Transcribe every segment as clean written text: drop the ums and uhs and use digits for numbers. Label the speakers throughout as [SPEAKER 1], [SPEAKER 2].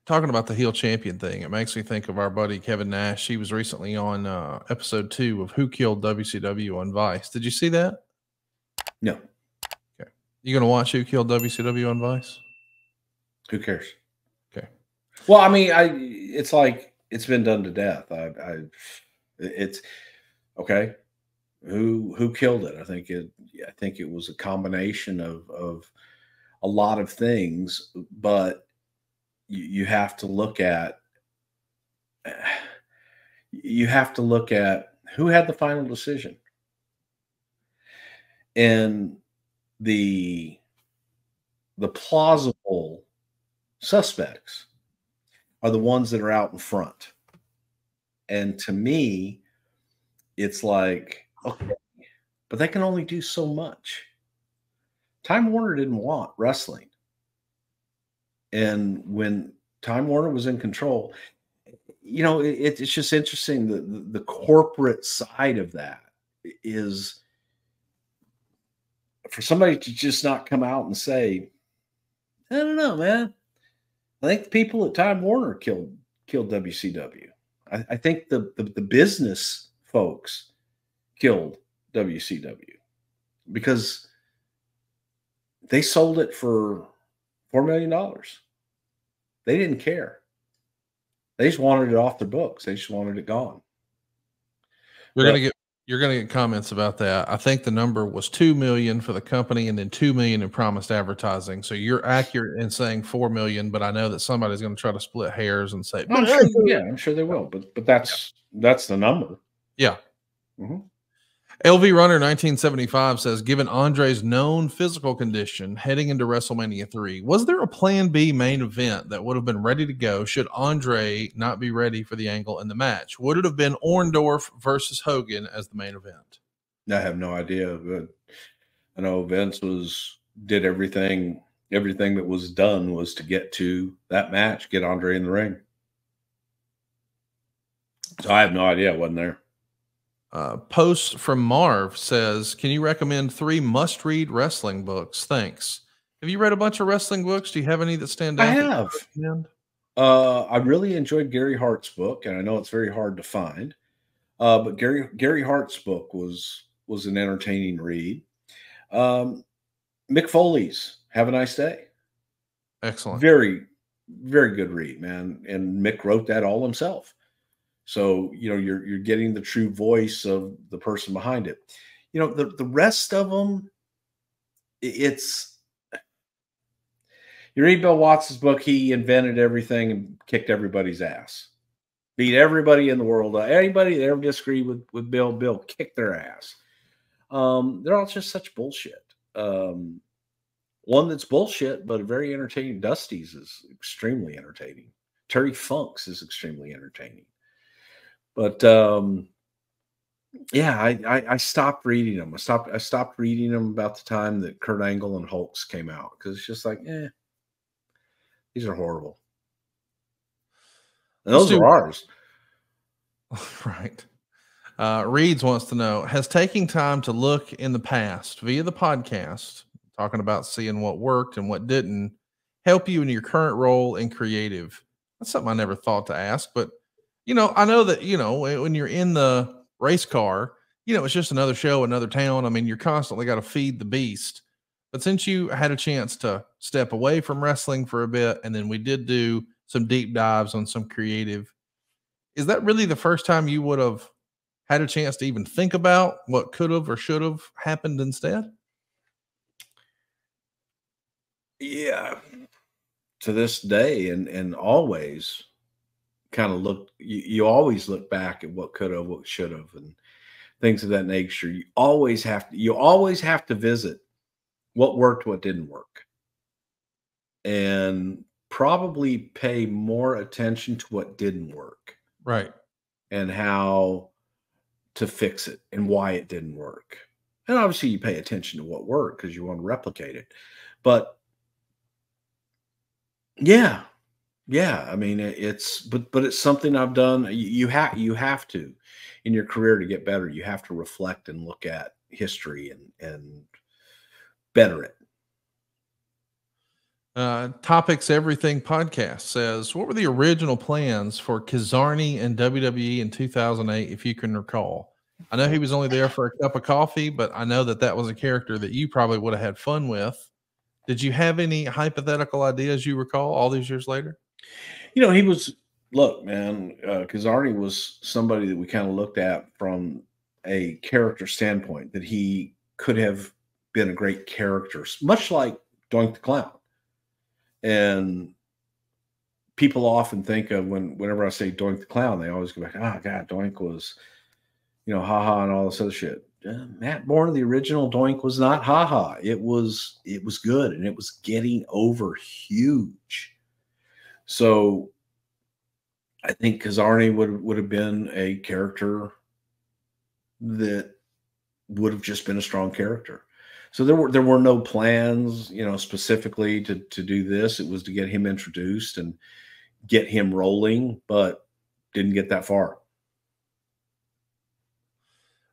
[SPEAKER 1] talking about the heel champion thing, it makes me think of our buddy Kevin Nash. He was recently on episode 2 of Who Killed WCW on Vice. Did you see that?
[SPEAKER 2] No.
[SPEAKER 1] Okay. You going to watch Who Killed WCW on Vice?
[SPEAKER 2] Who cares?
[SPEAKER 1] Okay.
[SPEAKER 2] Well, I mean, it's like it's been done to death. It's okay. Who killed it? I think it was a combination of a lot of things, but you have to look at who had the final decision. And the plausible suspects are the ones that are out in front. And to me, it's like, okay, but they can only do so much. Time Warner didn't want wrestling. And when Time Warner was in control, you know, it's just interesting. The corporate side of that is for somebody to just not come out and say, I don't know, man. I think the people at Time Warner killed WCW. I think the business folks killed WCW because they sold it for $4 million. They didn't care. They just wanted it off their books. They just wanted it gone.
[SPEAKER 1] You're gonna get comments about that. I think the number was 2 million for the company and then 2 million in promised advertising. So you're accurate in saying 4 million, but I know that somebody's going to try to split hairs and say,
[SPEAKER 2] I'm sure, yeah, I'm sure they will. But that's the number.
[SPEAKER 1] Yeah.
[SPEAKER 2] Mm-hmm.
[SPEAKER 1] LV Runner 1975 says, given Andre's known physical condition heading into WrestleMania 3, was there a plan B main event that would have been ready to go should Andre not be ready for the angle in the match? Would it have been Orndorff versus Hogan as the main event?
[SPEAKER 2] I have no idea, but I know Vince did everything that was done was to get to that match, get Andre in the ring. So I have no idea. It wasn't there.
[SPEAKER 1] Post from Marv says, can you recommend 3 must-read wrestling books? Thanks. Have you read a bunch of wrestling books? Do you have any that stand out?
[SPEAKER 2] I have. I really enjoyed Gary Hart's book, and I know it's very hard to find. But Gary Hart's book was an entertaining read. Mick Foley's Have a Nice Day.
[SPEAKER 1] Excellent.
[SPEAKER 2] Very, very good read, man. And Mick wrote that all himself. So, you know, you're getting the true voice of the person behind it. You know, the rest of them, it's, you read Bill Watts' book, he invented everything and kicked everybody's ass. Beat everybody in the world. Anybody that ever disagreed with Bill kicked their ass. They're all just such bullshit. One that's bullshit, but very entertaining. Dusty's is extremely entertaining. Terry Funk's is extremely entertaining. But yeah, I stopped reading them. I stopped reading them about the time that Kurt Angle and Hulks came out because it's just like, these are horrible. And those are ours.
[SPEAKER 1] Right. Reeds wants to know, has taking time to look in the past via the podcast, talking about seeing what worked and what didn't, help you in your current role in creative? That's something I never thought to ask, but you know, I know that, you know, when you're in the race car, you know, it's just another show, another town. I mean, you're constantly got to feed the beast. But since you had a chance to step away from wrestling for a bit, and then we did do some deep dives on some creative, is that really the first time you would have had a chance to even think about what could have or should have happened instead?
[SPEAKER 2] Yeah. To this day and always kind of look, you always look back at what could have, what should have, and things of that nature. You always have to visit what worked, what didn't work, and probably pay more attention to what didn't work.
[SPEAKER 1] Right.
[SPEAKER 2] And how to fix it and why it didn't work. And obviously you pay attention to what worked because you want to replicate it. But yeah, I mean, but it's something I've done. You have to, in your career, to get better, you have to reflect and look at history and better it.
[SPEAKER 1] Topics Everything podcast says, what were the original plans for Kizarny and WWE in 2008, if you can recall? I know he was only there for a cup of coffee, but I know that that was a character that you probably would have had fun with. Did you have any hypothetical ideas you recall all these years later?
[SPEAKER 2] You know, he was, look, man, Kizarny was somebody that we kind of looked at from a character standpoint, that he could have been a great character, much like Doink the Clown. And people often think of whenever I say Doink the Clown, they always go back, oh, God, Doink was, you know, haha and all this other shit. Matt Bourne, the original Doink, was not haha. It was good, and it was getting over huge. So I think Kizarny would have been a character that would have just been a strong character. So there were no plans, you know, specifically to do this. It was to get him introduced and get him rolling, but didn't get that far.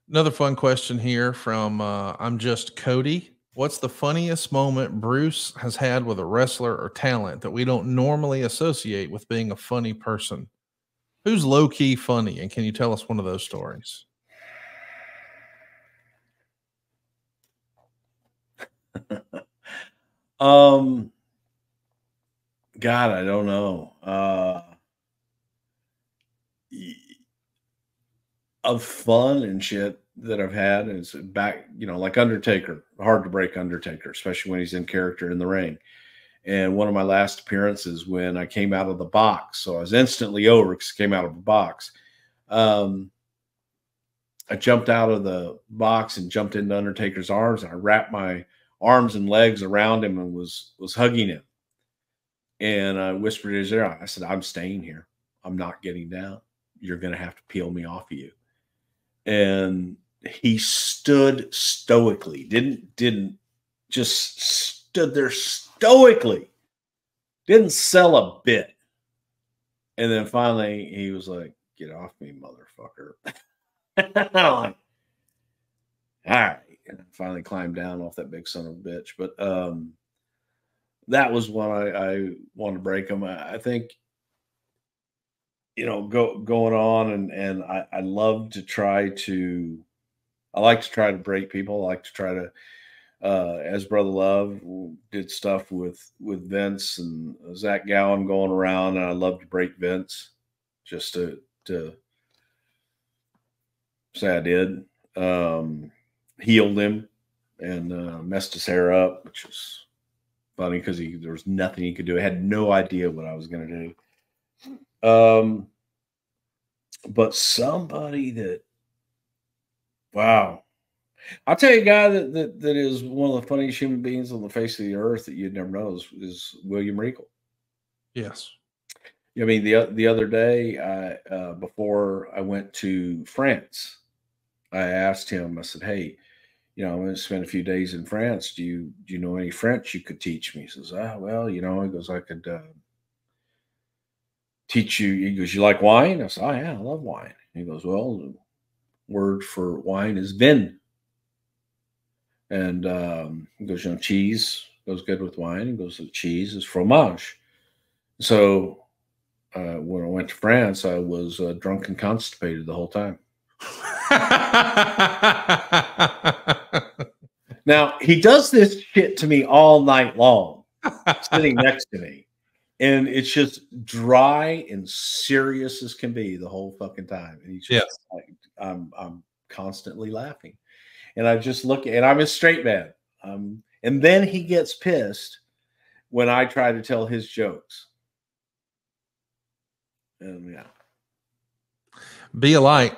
[SPEAKER 1] Another fun question here from I'm Just Cody. What's the funniest moment Bruce has had with a wrestler or talent that we don't normally associate with being a funny person? Who's low key funny? And can you tell us one of those stories?
[SPEAKER 2] God, I don't know. Of fun and shit that I've had is back, you know, like Undertaker, hard to break Undertaker, especially when he's in character in the ring. And one of my last appearances, when I came out of the box, so I was instantly over because I came out of the box. I jumped out of the box and jumped into Undertaker's arms, and I wrapped my arms and legs around him and was hugging him. And I whispered in his ear, I said, I'm staying here. I'm not getting down. You're going to have to peel me off of you. And he stood stoically, didn't just stood there stoically, didn't sell a bit. And then finally he was like, get off me, motherfucker. I'm like, all right. And I finally climbed down off that big son of a bitch. But that was when I wanted to break him. I think, you know, going on and I love to try to, I like to try to break people. I like to try to, as Brother Love did stuff with Vince and Zach Gowen going around, and I love to break Vince just to say I did. Healed him and messed his hair up, which was funny because there was nothing he could do. I had no idea what I was going to do. But somebody that, wow. I'll tell you a guy that is one of the funniest human beings on the face of the earth that you'd never know is William Regal.
[SPEAKER 1] Yes.
[SPEAKER 2] I mean, the other day, before I went to France, I asked him, I said, hey, you know, I'm going to spend a few days in France. Do you know any French you could teach me? He says, well, you know, he goes, I could teach you. He goes, you like wine? I said, oh, yeah, I love wine. He goes, well, the word for wine is vin. And he goes, you know, cheese goes good with wine. He goes, the cheese is fromage. So when I went to France, I was drunk and constipated the whole time. Now, he does this shit to me all night long, sitting next to me. And it's just dry and serious as can be the whole fucking time. And he's just like, I'm constantly laughing. And I just look, and I'm a straight man. And then he gets pissed when I try to tell his jokes. And yeah.
[SPEAKER 1] Be a light.